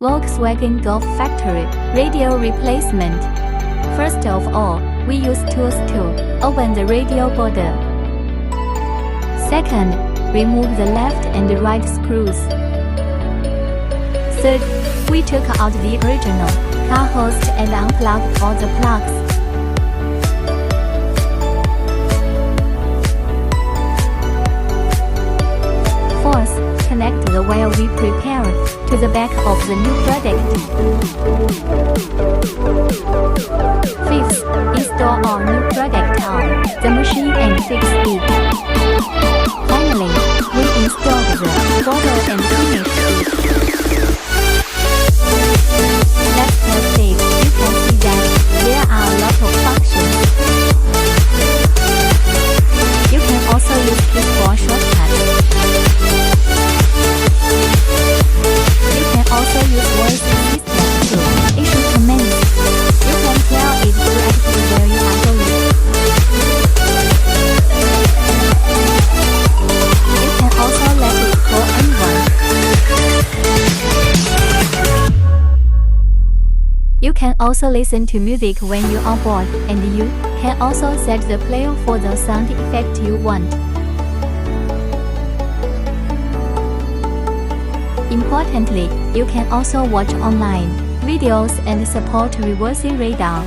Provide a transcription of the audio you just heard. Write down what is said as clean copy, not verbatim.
Volkswagen Golf factory radio replacement. First of all, we use tools to open the radio border. Second, remove the left and right screws. Third, we took out the original car host and unplugged all the plugs. Fourth, connect the wire we prepared to the back of the new product. Fifth, install our new product on the machine and fix it. Finally, we installed the border and finished it. Let's test it. You can see that there are a lot of functions. You can also use keyboard shortcuts. You can also use voice assistant to issue commands. You can tell it directly where you are going. You can also let it call anyone. You can also listen to music when you are bored, and you can also set the player for the sound effect you want. Importantly, you can also watch online videos and support reversing radar.